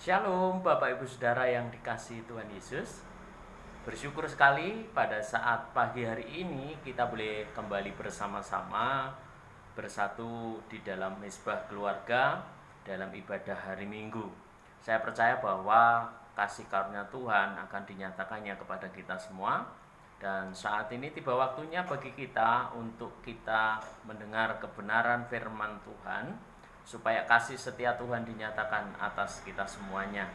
Shalom Bapak Ibu Saudara yang dikasihi Tuhan Yesus. Bersyukur sekali pada saat pagi hari ini kita boleh kembali bersama-sama bersatu di dalam mezbah keluarga dalam ibadah hari Minggu. Saya percaya bahwa kasih karunia Tuhan akan dinyatakannya kepada kita semua. Dan saat ini tiba waktunya bagi kita untuk kita mendengar kebenaran firman Tuhan, supaya kasih setia Tuhan dinyatakan atas kita semuanya.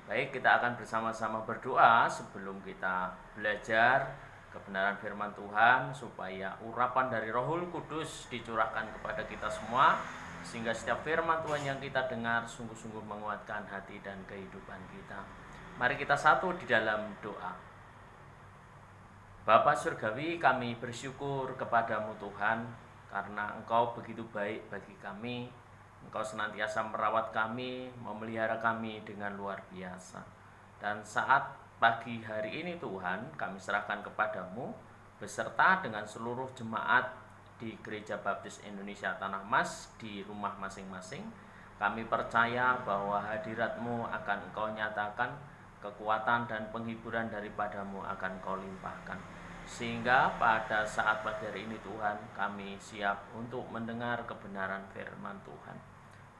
Baik, kita akan bersama-sama berdoa sebelum kita belajar kebenaran firman Tuhan, supaya urapan dari Rohul Kudus dicurahkan kepada kita semua, sehingga setiap firman Tuhan yang kita dengar sungguh-sungguh menguatkan hati dan kehidupan kita. Mari kita satu di dalam doa. Bapa Surgawi, kami bersyukur kepadamu Tuhan, karena Engkau begitu baik bagi kami. Engkau senantiasa merawat kami, memelihara kami dengan luar biasa. Dan saat pagi hari ini Tuhan, kami serahkan kepadamu beserta dengan seluruh jemaat di Gereja Baptis Indonesia Tanah Mas di rumah masing-masing. Kami percaya bahwa hadirat-Mu akan Engkau nyatakan, kekuatan dan penghiburan daripadamu akan Kau limpahkan. Sehingga pada saat pagi hari ini Tuhan, kami siap untuk mendengar kebenaran firman Tuhan.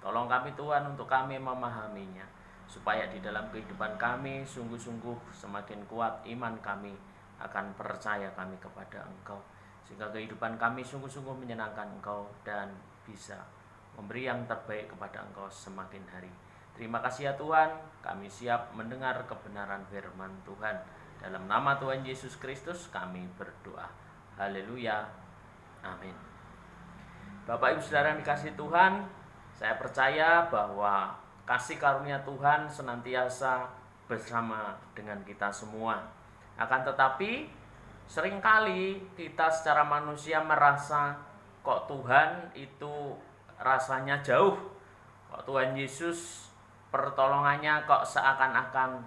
Tolong kami Tuhan untuk kami memahaminya, supaya di dalam kehidupan kami sungguh-sungguh semakin kuat iman kami akan percaya kami kepada Engkau, sehingga kehidupan kami sungguh-sungguh menyenangkan Engkau dan bisa memberi yang terbaik kepada Engkau semakin hari. Terima kasih ya Tuhan, kami siap mendengar kebenaran firman Tuhan. Dalam nama Tuhan Yesus Kristus kami berdoa. Haleluya. Amin. Bapak Ibu Saudara yang dikasihi Tuhan, saya percaya bahwa kasih karunia Tuhan senantiasa bersama dengan kita semua. Akan tetapi seringkali kita secara manusia merasa kok Tuhan itu rasanya jauh. Kok Tuhan Yesus pertolongannya kok seakan-akan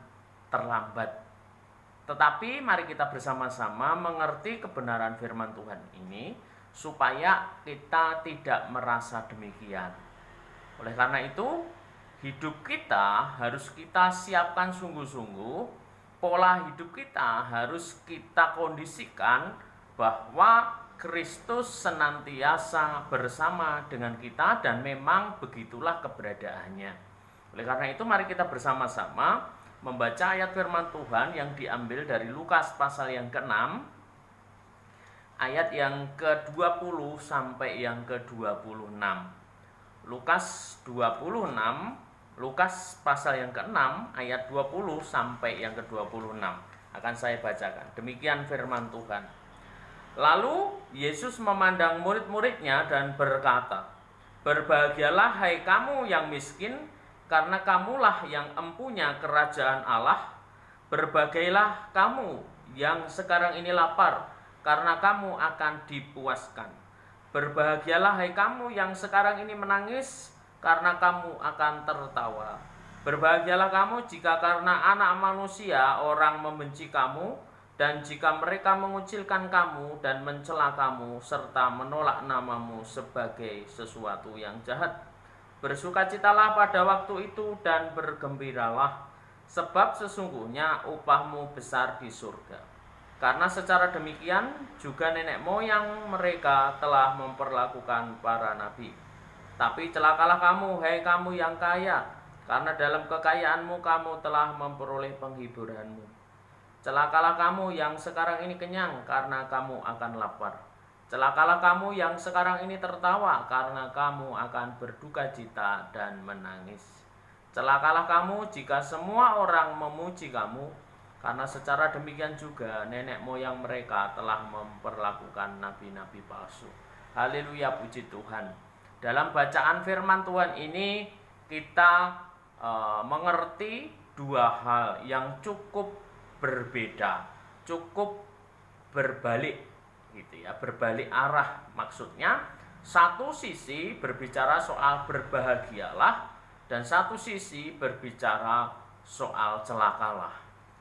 terlambat. Tetapi mari kita bersama-sama mengerti kebenaran firman Tuhan ini, supaya kita tidak merasa demikian. Oleh karena itu, hidup kita harus kita siapkan sungguh-sungguh. Pola hidup kita harus kita kondisikan bahwa Kristus senantiasa bersama dengan kita, dan memang begitulah keberadaannya. Oleh karena itu mari kita bersama-sama membaca ayat firman Tuhan yang diambil dari Lukas pasal yang ke-6, ayat yang ke-20 sampai yang ke-26. Lukas 26, Lukas pasal yang ke-6 ayat 20 sampai yang ke-26 akan saya bacakan. Demikian firman Tuhan. Lalu Yesus memandang murid-muridnya dan berkata, "Berbahagialah hai kamu yang miskin, karena kamulah yang empunya kerajaan Allah. Berbagailah kamu yang sekarang ini lapar, karena kamu akan dipuaskan. Berbahagialah hai kamu yang sekarang ini menangis, karena kamu akan tertawa. Berbahagialah kamu jika karena Anak Manusia orang membenci kamu, dan jika mereka mengucilkan kamu dan mencela kamu, serta menolak namamu sebagai sesuatu yang jahat. Bersukacitalah pada waktu itu dan bergembiralah, sebab sesungguhnya upahmu besar di surga. Karena secara demikian juga nenek moyang mereka telah memperlakukan para nabi. Tapi celakalah kamu, hai kamu yang kaya, karena dalam kekayaanmu kamu telah memperoleh penghiburanmu. Celakalah kamu yang sekarang ini kenyang, karena kamu akan lapar. Celakalah kamu yang sekarang ini tertawa, karena kamu akan berduka cita dan menangis. Celakalah kamu jika semua orang memuji kamu, karena secara demikian juga nenek moyang mereka telah memperlakukan nabi-nabi palsu." Haleluya, puji Tuhan. Dalam bacaan firman Tuhan ini kita mengerti dua hal yang cukup berbeda, cukup berbalik gitu ya, berbalik arah. Maksudnya satu sisi berbicara soal berbahagialah, dan satu sisi berbicara soal celakalah.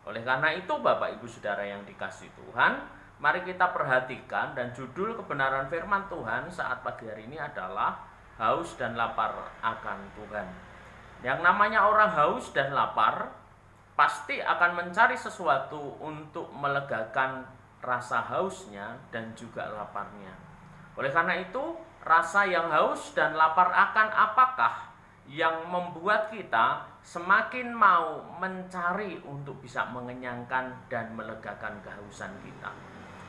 Oleh karena itu Bapak Ibu Saudara yang dikasihi Tuhan, mari kita perhatikan, dan judul kebenaran firman Tuhan saat pagi hari ini adalah haus dan lapar akan Tuhan. Yang namanya orang haus dan lapar pasti akan mencari sesuatu untuk melegakan rasa hausnya dan juga laparnya. Oleh karena itu, rasa yang haus dan lapar akan apakah yang membuat kita semakin mau mencari untuk bisa mengenyangkan dan melegakan kehausan kita.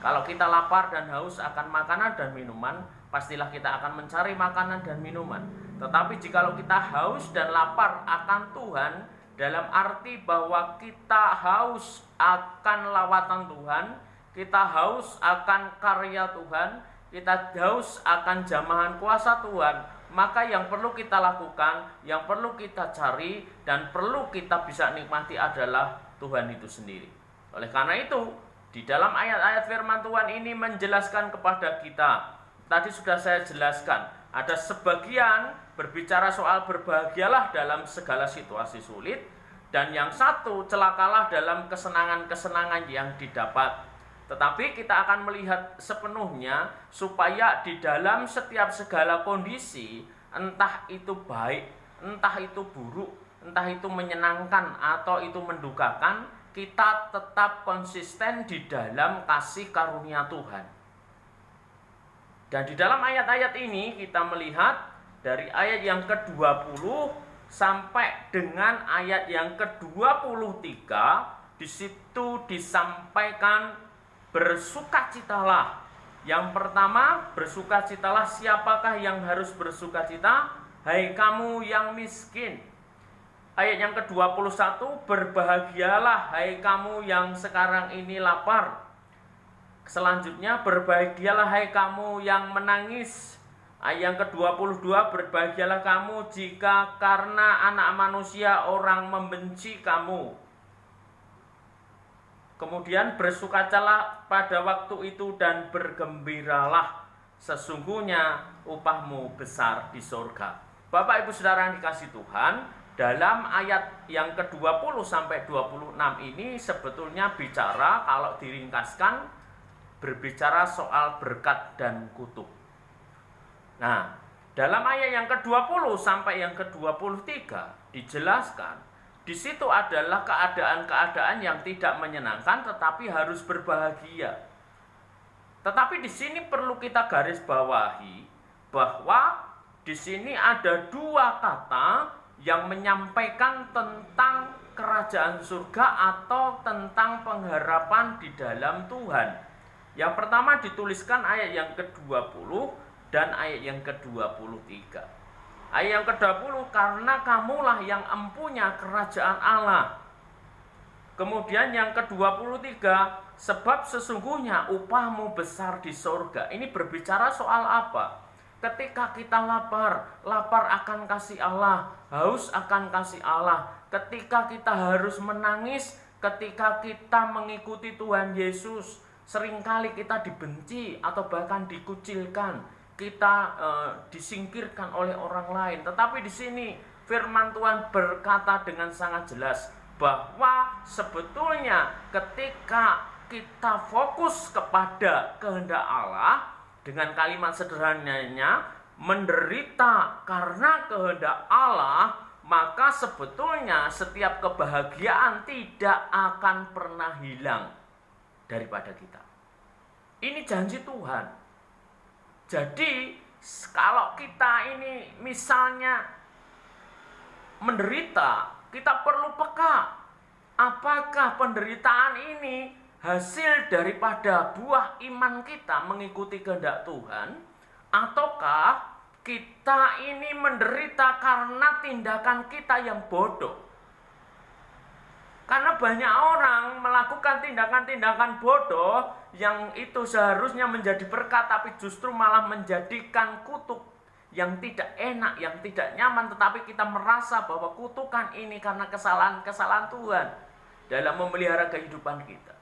Kalau kita lapar dan haus akan makanan dan minuman, pastilah kita akan mencari makanan dan minuman. Tetapi jikalau kita haus dan lapar akan Tuhan, dalam arti bahwa kita haus akan lawatan Tuhan, kita haus akan karya Tuhan, kita haus akan jamahan kuasa Tuhan, maka yang perlu kita lakukan, yang perlu kita cari, dan perlu kita bisa nikmati adalah Tuhan itu sendiri. Oleh karena itu, di dalam ayat-ayat firman Tuhan ini menjelaskan kepada kita, tadi sudah saya jelaskan, ada sebagian berbicara soal berbahagialah dalam segala situasi sulit, dan yang satu celakalah dalam kesenangan-kesenangan yang didapat. Tetapi kita akan melihat sepenuhnya supaya di dalam setiap segala kondisi, entah itu baik, entah itu buruk, entah itu menyenangkan atau itu mendukakan, kita tetap konsisten di dalam kasih karunia Tuhan. Dan di dalam ayat-ayat ini kita melihat dari ayat yang ke-20 sampai dengan ayat yang ke-23, di situ disampaikan bersukacitalah. Yang pertama, bersukacitalah. Siapakah yang harus bersukacita? Hai kamu yang miskin. Ayat yang ke-21, berbahagialah hai kamu yang sekarang ini lapar. Selanjutnya, berbahagialah hai kamu yang menangis. Ayat yang ke-22, berbahagialah kamu jika karena anak manusia orang membenci kamu. Kemudian bersukacitalah pada waktu itu dan bergembiralah, sesungguhnya upahmu besar di surga. Bapak Ibu Saudara yang dikasihi Tuhan, dalam ayat yang ke-20 sampai 26 ini sebetulnya bicara, kalau diringkaskan, berbicara soal berkat dan kutuk. Nah, dalam ayat yang ke-20 sampai yang ke-23 dijelaskan, di situ adalah keadaan-keadaan yang tidak menyenangkan tetapi harus berbahagia. Tetapi di sini perlu kita garis bawahi bahwa di sini ada dua kata yang menyampaikan tentang kerajaan surga atau tentang pengharapan di dalam Tuhan. Yang pertama dituliskan ayat yang ke-20 dan ayat yang ke-23. Ayat yang ke-20, karena kamulah yang empunya kerajaan Allah. Kemudian yang ke-23, sebab sesungguhnya upahmu besar di surga. Ini berbicara soal apa? Ketika kita lapar akan kasih Allah, haus akan kasih Allah. Ketika kita harus menangis, ketika kita mengikuti Tuhan Yesus, seringkali kita dibenci atau bahkan dikucilkan. Kita disingkirkan oleh orang lain. Tetapi di sini firman Tuhan berkata dengan sangat jelas bahwa sebetulnya ketika kita fokus kepada kehendak Allah, dengan kalimat sederhananya menderita karena kehendak Allah, maka sebetulnya setiap kebahagiaan tidak akan pernah hilang daripada kita. Ini janji Tuhan. Jadi kalau kita ini misalnya menderita, kita perlu peka. Apakah penderitaan ini hasil daripada buah iman kita mengikuti kehendak Tuhan, ataukah kita ini menderita karena tindakan kita yang bodoh? Karena banyak orang melakukan tindakan-tindakan bodoh yang itu seharusnya menjadi berkat, tapi justru malah menjadikan kutuk yang tidak enak, yang tidak nyaman. Tetapi kita merasa bahwa kutukan ini karena kesalahan-kesalahan Tuhan dalam memelihara kehidupan kita.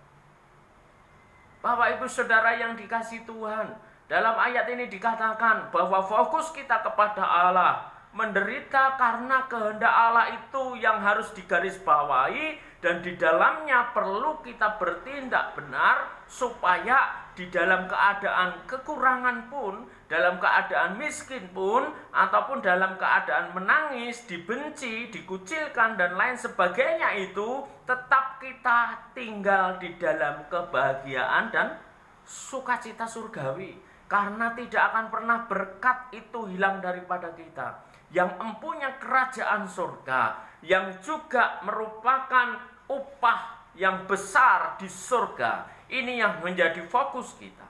Bapak Ibu Saudara yang dikasihi Tuhan, dalam ayat ini dikatakan bahwa fokus kita kepada Allah, menderita karena kehendak Allah itu yang harus digarisbawahi, dan di dalamnya perlu kita bertindak benar supaya di dalam keadaan kekurangan pun, dalam keadaan miskin pun, ataupun dalam keadaan menangis, dibenci, dikucilkan, dan lain sebagainya itu, tetap kita tinggal di dalam kebahagiaan dan sukacita surgawi. Karena tidak akan pernah berkat itu hilang daripada kita. Yang empunya kerajaan surga, yang juga merupakan upah yang besar di surga. Ini yang menjadi fokus kita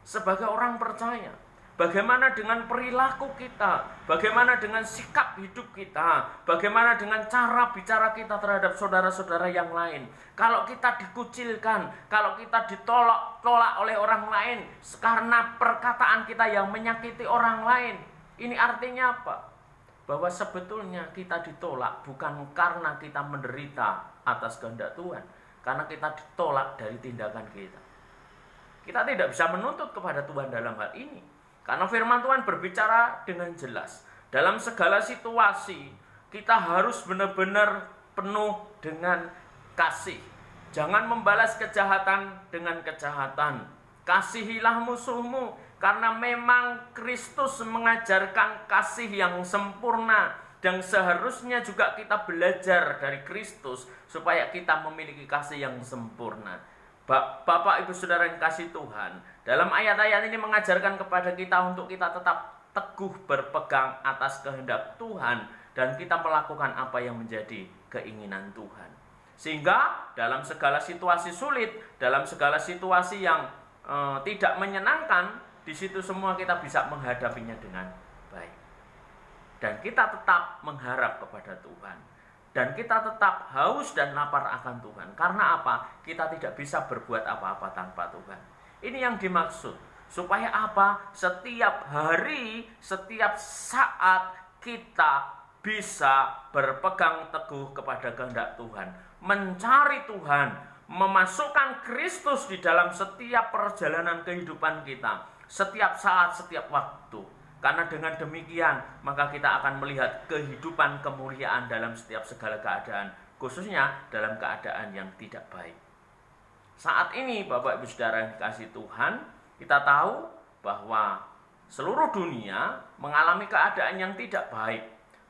sebagai orang percaya. Bagaimana dengan perilaku kita, bagaimana dengan sikap hidup kita, bagaimana dengan cara bicara kita terhadap saudara-saudara yang lain. Kalau kita dikucilkan, kalau kita ditolak oleh orang lain karena perkataan kita yang menyakiti orang lain, ini artinya apa? Bahwa sebetulnya kita ditolak bukan karena kita menderita atas kehendak Tuhan, karena kita ditolak dari tindakan kita. Kita tidak bisa menuntut kepada Tuhan dalam hal ini. Karena firman Tuhan berbicara dengan jelas. Dalam segala situasi, kita harus benar-benar penuh dengan kasih. Jangan membalas kejahatan dengan kejahatan. Kasihilah musuhmu, karena memang Kristus mengajarkan kasih yang sempurna. Dan seharusnya juga kita belajar dari Kristus supaya kita memiliki kasih yang sempurna. Bapak, Ibu, Saudara yang kasih Tuhan, dalam ayat-ayat ini mengajarkan kepada kita untuk kita tetap teguh berpegang atas kehendak Tuhan dan kita melakukan apa yang menjadi keinginan Tuhan. Sehingga dalam segala situasi sulit, dalam segala situasi yang tidak menyenangkan, di situ semua kita bisa menghadapinya dengan baik. Dan kita tetap mengharap kepada Tuhan. Dan kita tetap haus dan lapar akan Tuhan. Karena apa? Kita tidak bisa berbuat apa-apa tanpa Tuhan. Ini yang dimaksud. Supaya apa? Setiap hari, setiap saat kita bisa berpegang teguh kepada kehendak Tuhan. Mencari Tuhan. Memasukkan Kristus di dalam setiap perjalanan kehidupan kita. Setiap saat, setiap waktu. Karena dengan demikian, maka kita akan melihat kehidupan kemuliaan dalam setiap segala keadaan. Khususnya dalam keadaan yang tidak baik. Saat ini, Bapak Ibu Saudara yang dikasihi Tuhan, kita tahu bahwa seluruh dunia mengalami keadaan yang tidak baik.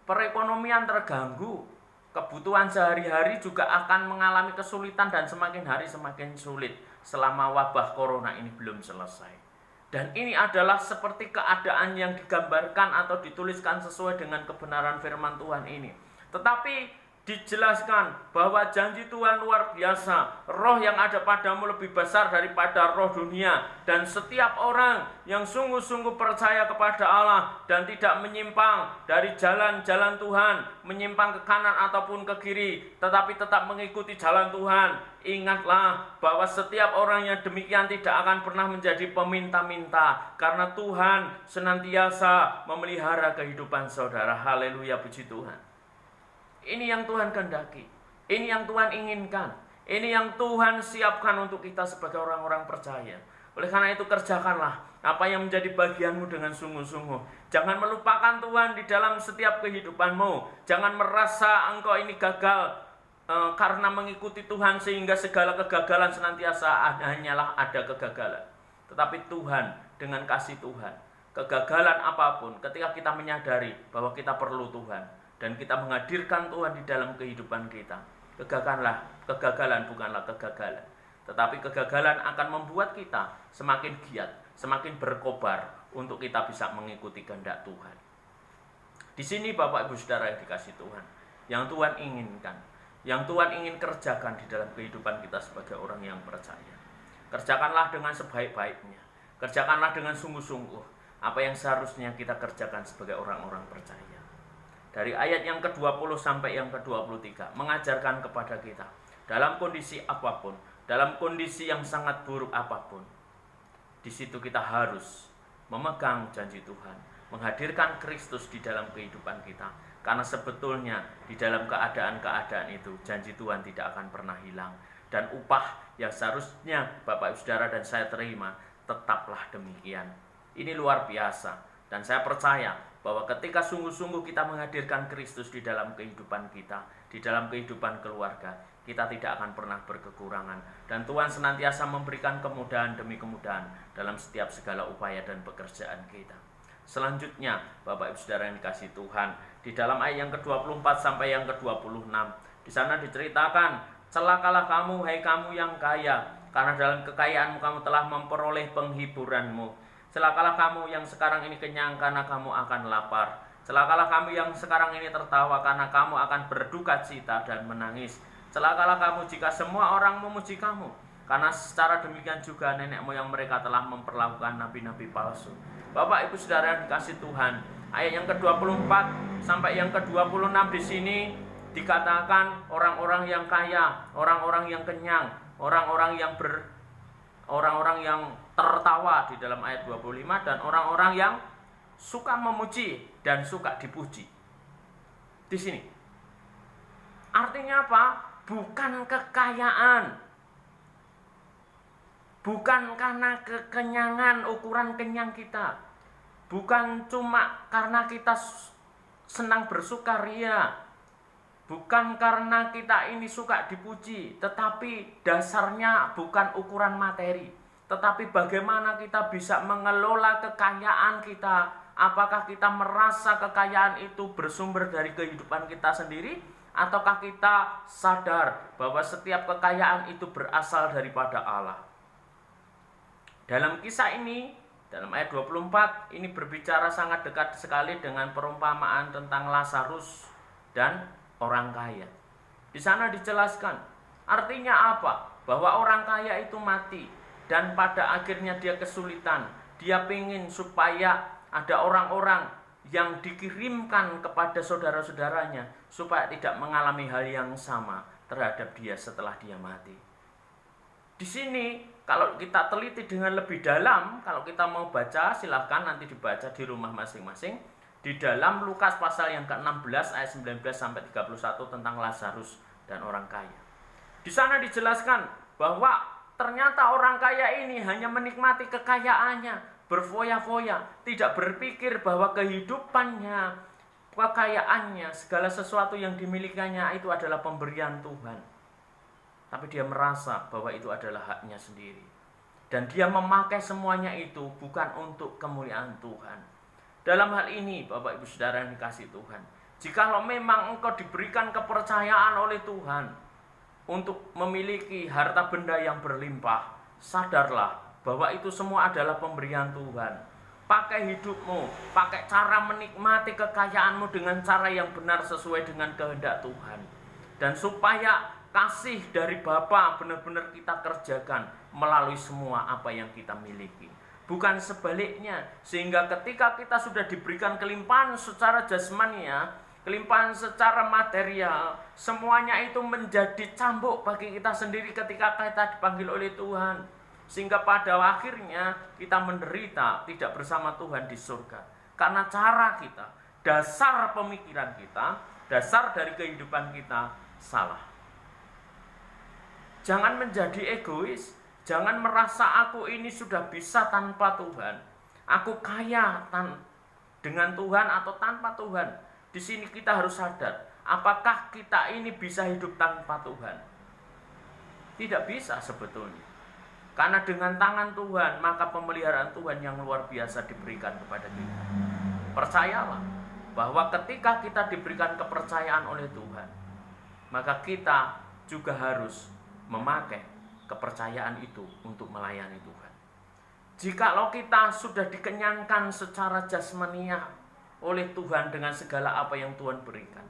Perekonomian terganggu. Kebutuhan sehari-hari juga akan mengalami kesulitan dan semakin hari semakin sulit selama wabah corona ini belum selesai. Dan ini adalah seperti keadaan yang digambarkan atau dituliskan sesuai dengan kebenaran firman Tuhan ini. Tetapi dijelaskan bahwa janji Tuhan luar biasa. Roh yang ada padamu lebih besar daripada roh dunia. Dan setiap orang yang sungguh-sungguh percaya kepada Allah dan tidak menyimpang dari jalan-jalan Tuhan, menyimpang ke kanan ataupun ke kiri, tetapi tetap mengikuti jalan Tuhan, ingatlah bahwa setiap orang yang demikian tidak akan pernah menjadi peminta-minta, karena Tuhan senantiasa memelihara kehidupan saudara. Haleluya, puji Tuhan. Ini yang Tuhan kehendaki, ini yang Tuhan inginkan, ini yang Tuhan siapkan untuk kita sebagai orang-orang percaya. Oleh karena itu kerjakanlah apa yang menjadi bagianmu dengan sungguh-sungguh. Jangan melupakan Tuhan di dalam setiap kehidupanmu. Jangan merasa engkau ini gagal karena mengikuti Tuhan sehingga segala kegagalan senantiasa hanyalah ada kegagalan. Tetapi Tuhan dengan kasih Tuhan, kegagalan apapun ketika kita menyadari bahwa kita perlu Tuhan dan kita menghadirkan Tuhan di dalam kehidupan kita, kegagalan bukanlah kegagalan, tetapi kegagalan akan membuat kita semakin giat, semakin berkobar untuk kita bisa mengikuti kehendak Tuhan. Di sini Bapak Ibu Saudara yang dikasihi Tuhan, yang Tuhan inginkan, yang Tuhan ingin kerjakan di dalam kehidupan kita sebagai orang yang percaya. Kerjakanlah dengan sebaik-baiknya, kerjakanlah dengan sungguh-sungguh apa yang seharusnya kita kerjakan sebagai orang-orang percaya. Dari ayat yang ke-20 sampai yang ke-23 mengajarkan kepada kita dalam kondisi apapun, dalam kondisi yang sangat buruk apapun, di situ kita harus memegang janji Tuhan, menghadirkan Kristus di dalam kehidupan kita. Karena sebetulnya di dalam keadaan-keadaan itu janji Tuhan tidak akan pernah hilang, dan upah yang seharusnya Bapak Ibu Saudara dan saya terima tetaplah demikian. Ini luar biasa. Dan saya percaya bahwa ketika sungguh-sungguh kita menghadirkan Kristus di dalam kehidupan kita, di dalam kehidupan keluarga, kita tidak akan pernah berkekurangan. Dan Tuhan senantiasa memberikan kemudahan demi kemudahan dalam setiap segala upaya dan pekerjaan kita. Selanjutnya, Bapak Ibu Saudara yang dikasihi Tuhan, di dalam ayat yang ke-24 sampai yang ke-26, di sana diceritakan, celakalah kamu, hai kamu yang kaya, karena dalam kekayaanmu kamu telah memperoleh penghiburanmu. Celakalah kamu yang sekarang ini kenyang, karena kamu akan lapar. Celakalah kamu yang sekarang ini tertawa, karena kamu akan berduka cita dan menangis. Celakalah kamu jika semua orang memuji kamu, karena secara demikian juga nenek moyang mereka telah memperlakukan nabi-nabi palsu. Bapak Ibu Saudara yang dikasihi Tuhan, ayat yang ke-24 sampai yang ke-26 di sini dikatakan orang-orang yang kaya, orang-orang yang kenyang, orang-orang yang tertawa di dalam ayat 25, dan orang-orang yang suka memuji dan suka dipuji. Di sini artinya apa? Bukan kekayaan, bukan karena kekenyangan, ukuran kenyang kita, bukan cuma karena kita senang bersukaria, bukan karena kita ini suka dipuji, tetapi dasarnya bukan ukuran materi, tetapi bagaimana kita bisa mengelola kekayaan kita. Apakah kita merasa kekayaan itu bersumber dari kehidupan kita sendiri, ataukah kita sadar bahwa setiap kekayaan itu berasal daripada Allah? Dalam kisah ini, dalam ayat 24, ini berbicara sangat dekat sekali dengan perumpamaan tentang Lazarus dan orang kaya. Di sana dijelaskan, artinya apa? Bahwa orang kaya itu mati, dan pada akhirnya dia kesulitan. Dia ingin supaya ada orang-orang yang dikirimkan kepada saudara-saudaranya supaya tidak mengalami hal yang sama terhadap dia setelah dia mati. Di sini kalau kita teliti dengan lebih dalam, kalau kita mau baca silahkan nanti dibaca di rumah masing-masing. Di dalam Lukas pasal yang ke-16 ayat 19 sampai 31 tentang Lazarus dan orang kaya. Di sana dijelaskan bahwa ternyata orang kaya ini hanya menikmati kekayaannya, berfoya-foya, tidak berpikir bahwa kehidupannya, kekayaannya, segala sesuatu yang dimilikinya itu adalah pemberian Tuhan. Tapi dia merasa bahwa itu adalah haknya sendiri. Dan dia memakai semuanya itu bukan untuk kemuliaan Tuhan. Dalam hal ini, Bapak Ibu Saudara yang dikasihi Tuhan, jikalau memang engkau diberikan kepercayaan oleh Tuhan untuk memiliki harta benda yang berlimpah, sadarlah bahwa itu semua adalah pemberian Tuhan. Pakai hidupmu, pakai cara menikmati kekayaanmu dengan cara yang benar sesuai dengan kehendak Tuhan. Dan supaya kasih dari Bapa benar-benar kita kerjakan melalui semua apa yang kita miliki. Bukan sebaliknya, sehingga ketika kita sudah diberikan kelimpahan secara jasmania, kelimpahan secara material, semuanya itu menjadi cambuk bagi kita sendiri ketika kita dipanggil oleh Tuhan. Sehingga pada akhirnya kita menderita tidak bersama Tuhan di surga. Karena cara kita, dasar pemikiran kita, dasar dari kehidupan kita salah. Jangan menjadi egois. Jangan merasa aku ini sudah bisa tanpa Tuhan. Aku kaya dengan Tuhan atau tanpa Tuhan. Di sini kita harus sadar, apakah kita ini bisa hidup tanpa Tuhan? Tidak bisa sebetulnya. Karena dengan tangan Tuhan, maka pemeliharaan Tuhan yang luar biasa diberikan kepada kita. Percayalah bahwa ketika kita diberikan kepercayaan oleh Tuhan, maka kita juga harus memakai kepercayaan itu untuk melayani Tuhan. Jikalau kita sudah dikenyangkan secara jasmaniah oleh Tuhan dengan segala apa yang Tuhan berikan,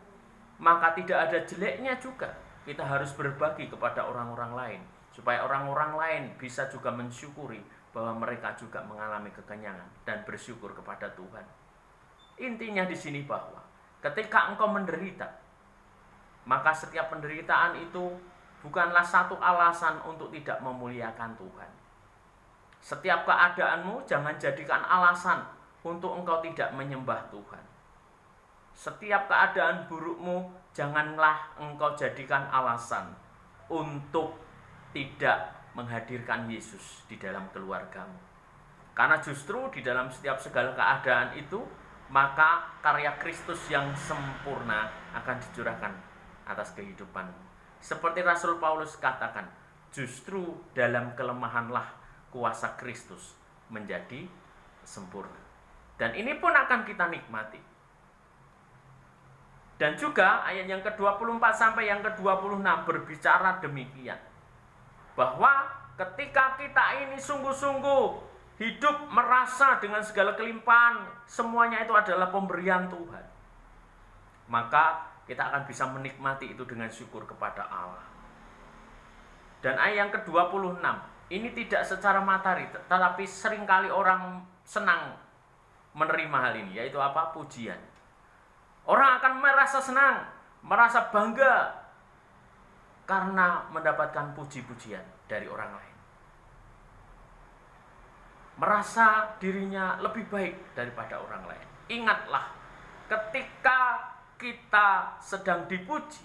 maka tidak ada jeleknya juga kita harus berbagi kepada orang-orang lain, supaya orang-orang lain bisa juga mensyukuri bahwa mereka juga mengalami kekenyangan dan bersyukur kepada Tuhan. Intinya di sini bahwa ketika engkau menderita, maka setiap penderitaan itu bukanlah satu alasan untuk tidak memuliakan Tuhan. Setiap keadaanmu jangan jadikan alasan untuk engkau tidak menyembah Tuhan. Setiap keadaan burukmu janganlah engkau jadikan alasan untuk tidak menghadirkan Yesus di dalam keluargamu. Karena justru di dalam setiap segala keadaan itu, maka karya Kristus yang sempurna akan dicurahkan atas kehidupanmu. Seperti Rasul Paulus katakan, justru dalam kelemahanlah kuasa Kristus menjadi sempurna. Dan ini pun akan kita nikmati. Dan juga ayat yang ke-24 sampai yang ke-26 berbicara demikian, bahwa ketika kita ini sungguh-sungguh hidup merasa dengan segala kelimpahan, semuanya itu adalah pemberian Tuhan, maka kita akan bisa menikmati itu dengan syukur kepada Allah. Dan ayat yang ke-26 ini tidak secara materi, tetapi seringkali orang senang menerima hal ini, yaitu apa? Pujian. Orang akan merasa senang, merasa bangga karena mendapatkan puji-pujian dari orang lain. Merasa dirinya lebih baik daripada orang lain. Ingatlah, ketika kita sedang dipuji,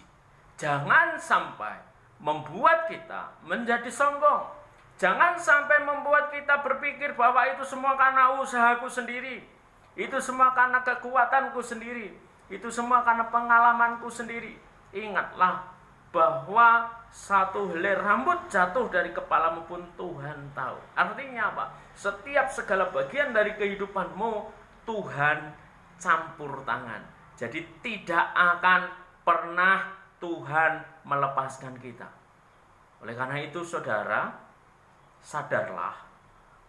jangan sampai membuat kita menjadi sombong. Jangan sampai membuat kita berpikir bahwa itu semua karena usahaku sendiri, itu semua karena kekuatanku sendiri, itu semua karena pengalamanku sendiri. Ingatlah bahwa satu helai rambut jatuh dari kepalamu pun Tuhan tahu. Artinya apa? Setiap segala bagian dari kehidupanmu Tuhan campur tangan. Jadi tidak akan pernah Tuhan melepaskan kita. Oleh karena itu saudara, sadarlah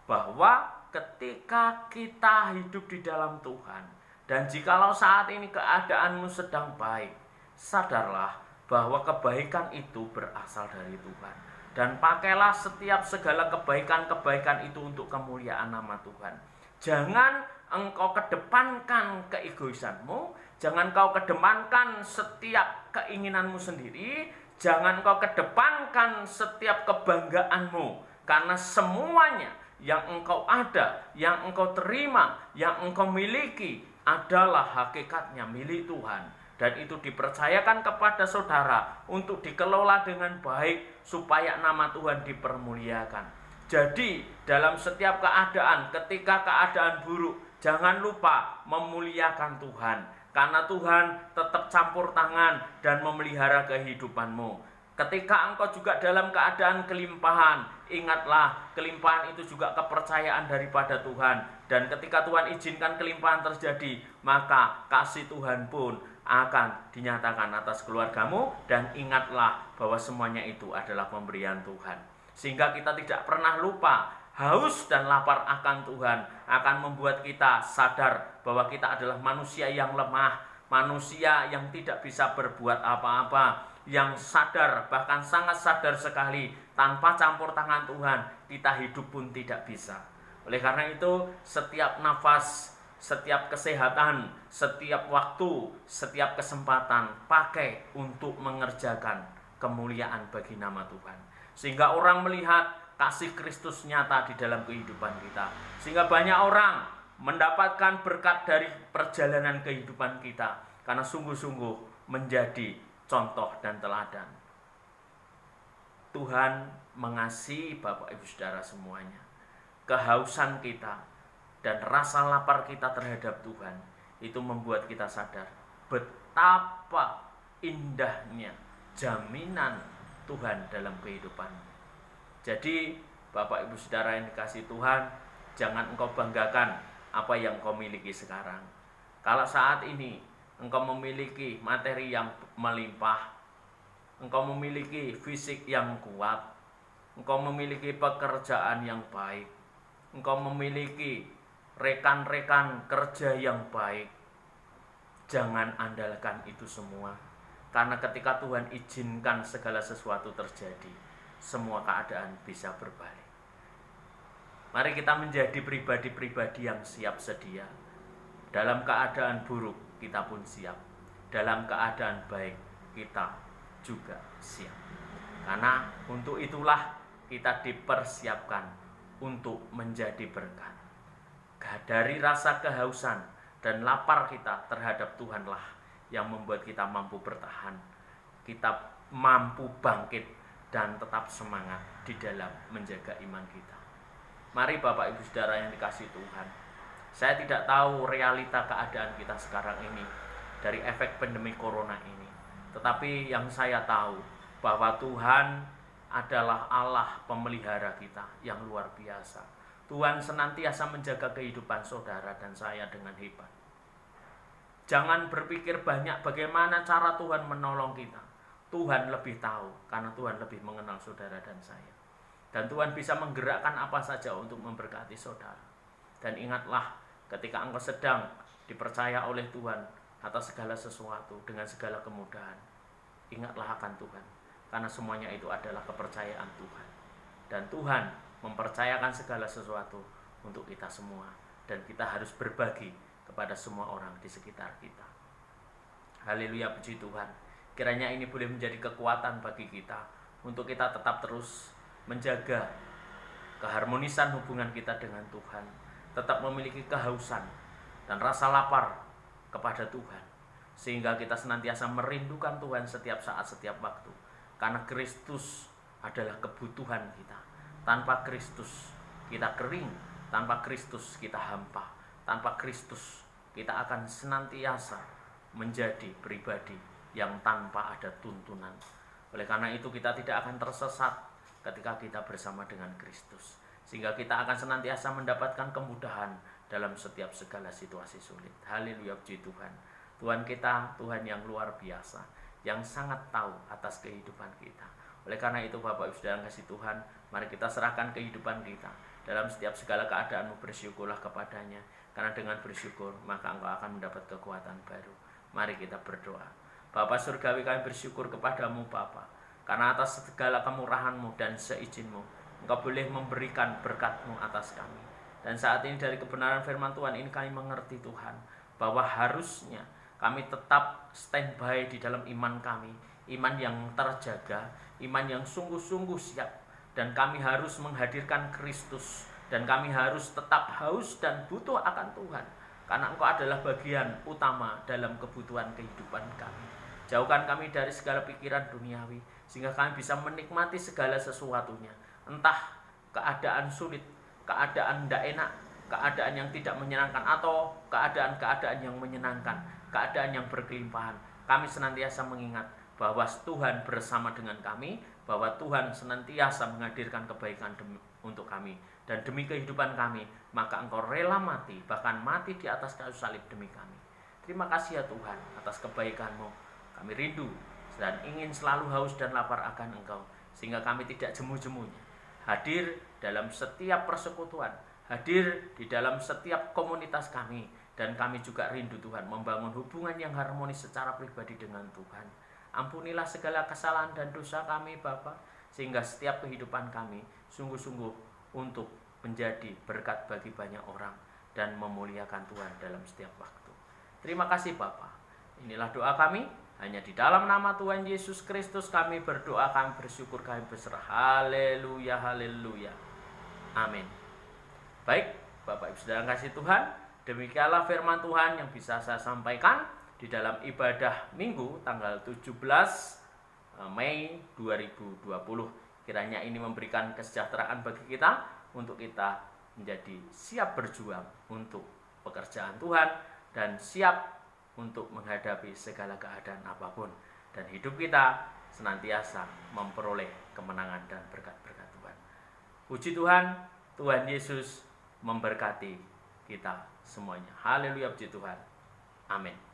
bahwa ketika kita hidup di dalam Tuhan, dan jikalau saat ini keadaanmu sedang baik, sadarlah bahwa kebaikan itu berasal dari Tuhan. Dan pakailah setiap segala kebaikan-kebaikan itu untuk kemuliaan nama Tuhan. Jangan engkau kedepankan keegoisanmu, jangan kau kedepankan setiap keinginanmu sendiri, jangan kau kedepankan setiap kebanggaanmu, karena semuanya yang engkau ada, yang engkau terima, yang engkau miliki adalah hakikatnya milik Tuhan, dan itu dipercayakan kepada saudara untuk dikelola dengan baik supaya nama Tuhan dipermuliakan. Jadi dalam setiap keadaan, ketika keadaan buruk, jangan lupa memuliakan Tuhan, karena Tuhan tetap campur tangan dan memelihara kehidupanmu. Ketika engkau juga dalam keadaan kelimpahan, ingatlah kelimpahan itu juga kepercayaan daripada Tuhan. Dan ketika Tuhan izinkan kelimpahan terjadi, maka kasih Tuhan pun akan dinyatakan atas keluargamu. Dan ingatlah bahwa semuanya itu adalah pemberian Tuhan. Sehingga kita tidak pernah lupa, haus dan lapar akan Tuhan akan membuat kita sadar bahwa kita adalah manusia yang lemah, manusia yang tidak bisa berbuat apa-apa, yang sadar, bahkan sangat sadar sekali, tanpa campur tangan Tuhan kita hidup pun tidak bisa. Oleh karena itu, setiap nafas, setiap kesehatan, setiap waktu, setiap kesempatan pakai untuk mengerjakan kemuliaan bagi nama Tuhan, sehingga orang melihat kasih Kristus nyata di dalam kehidupan kita, sehingga banyak orang mendapatkan berkat dari perjalanan kehidupan kita, karena sungguh-sungguh menjadi contoh dan teladan. Tuhan mengasihi Bapak Ibu Saudara semuanya. Kehausan kita dan rasa lapar kita terhadap Tuhan itu membuat kita sadar betapa indahnya jaminan Tuhan dalam kehidupan. Jadi Bapak Ibu Saudara yang dikasihi Tuhan, jangan engkau banggakan apa yang engkau miliki sekarang. Kalau saat ini engkau memiliki materi yang melimpah, engkau memiliki fisik yang kuat, engkau memiliki pekerjaan yang baik, engkau memiliki rekan-rekan kerja yang baik, jangan andalkan itu semua. Karena ketika Tuhan izinkan segala sesuatu terjadi, semua keadaan bisa berbalik. Mari kita menjadi pribadi-pribadi yang siap sedia. Dalam keadaan buruk kita pun siap, dalam keadaan baik kita juga siap. Karena untuk itulah kita dipersiapkan untuk menjadi berkat. Dari rasa kehausan dan lapar kita terhadap Tuhanlah yang membuat kita mampu bertahan, kita mampu bangkit dan tetap semangat di dalam menjaga iman kita. Mari Bapak Ibu Saudara yang dikasihi Tuhan, Saya tidak tahu realita keadaan kita sekarang ini dari efek pandemi corona ini. Tetapi yang saya tahu bahwa Tuhan adalah Allah pemelihara kita yang luar biasa. Tuhan senantiasa menjaga kehidupan saudara dan saya dengan hebat. Jangan berpikir banyak bagaimana cara Tuhan menolong kita. Tuhan lebih tahu karena Tuhan lebih mengenal saudara dan saya. Dan Tuhan bisa menggerakkan apa saja untuk memberkati saudara. Dan ingatlah, ketika engkau sedang dipercaya oleh Tuhan atas segala sesuatu dengan segala kemudahan, ingatlah akan Tuhan, karena semuanya itu adalah kepercayaan Tuhan. Dan Tuhan mempercayakan segala sesuatu untuk kita semua, dan kita harus berbagi kepada semua orang di sekitar kita. Haleluya, puji Tuhan. Kiranya ini boleh menjadi kekuatan bagi kita untuk kita tetap terus menjaga keharmonisan hubungan kita dengan Tuhan, tetap memiliki kehausan dan rasa lapar kepada Tuhan, sehingga kita senantiasa merindukan Tuhan setiap saat, setiap waktu, karena Kristus adalah kebutuhan kita. Tanpa Kristus kita kering, tanpa Kristus kita hampa, tanpa Kristus kita akan senantiasa menjadi pribadi yang tanpa ada tuntunan. Oleh karena itu kita tidak akan tersesat ketika kita bersama dengan Kristus, sehingga kita akan senantiasa mendapatkan kemudahan dalam setiap segala situasi sulit. Haleluya, puji Tuhan. Tuhan kita, Tuhan yang luar biasa, yang sangat tahu atas kehidupan kita. Oleh karena itu Bapak Ibu Saudara kasih Tuhan, mari kita serahkan kehidupan kita. Dalam setiap segala keadaanmu bersyukurlah kepadanya, karena dengan bersyukur maka engkau akan mendapat kekuatan baru. Mari kita berdoa. Bapa Surgawi, kami bersyukur kepadamu Bapa, karena atas segala kemurahan-Mu dan seizinmu Engkau boleh memberikan berkat-Mu atas kami. Dan saat ini dari kebenaran firman Tuhan ini kami mengerti Tuhan, bahwa harusnya kami tetap standby di dalam iman kami, iman yang terjaga, iman yang sungguh-sungguh siap. Dan kami harus menghadirkan Kristus, dan kami harus tetap haus dan butuh akan Tuhan, karena Engkau adalah bagian utama dalam kebutuhan kehidupan kami. Jauhkan kami dari segala pikiran duniawi, sehingga kami bisa menikmati segala sesuatunya. Entah keadaan sulit, keadaan tidak enak, keadaan yang tidak menyenangkan, atau keadaan-keadaan yang menyenangkan, keadaan yang berkelimpahan. Kami senantiasa mengingat bahwa Tuhan bersama dengan kami, bahwa Tuhan senantiasa menghadirkan kebaikan untuk kami. Dan demi kehidupan kami, maka Engkau rela mati, bahkan mati di atas kayu salib demi kami. Terima kasih ya Tuhan atas kebaikan-Mu. Kami rindu dan ingin selalu haus dan lapar akan Engkau, sehingga kami tidak jemu-jemunya hadir dalam setiap persekutuan, hadir di dalam setiap komunitas kami. Dan kami juga rindu Tuhan membangun hubungan yang harmonis secara pribadi dengan Tuhan. Ampunilah segala kesalahan dan dosa kami Bapa, sehingga setiap kehidupan kami sungguh-sungguh untuk menjadi berkat bagi banyak orang dan memuliakan Tuhan dalam setiap waktu. Terima kasih Bapa. Inilah doa kami, hanya di dalam nama Tuhan Yesus Kristus kami berdoa, kami bersyukur, kami berserah. Haleluya, haleluya. Amin. Baik, Bapak Ibu Saudara kasih Tuhan, demikianlah firman Tuhan yang bisa saya sampaikan di dalam ibadah Minggu tanggal 17 Mei 2020. Kiranya ini memberikan kesejahteraan bagi kita, untuk kita menjadi siap berjuang untuk pekerjaan Tuhan dan siap untuk menghadapi segala keadaan apapun, dan hidup kita senantiasa memperoleh kemenangan dan berkat-berkat Tuhan. Puji Tuhan, Tuhan Yesus memberkati kita semuanya. Haleluya, puji Tuhan. Amin.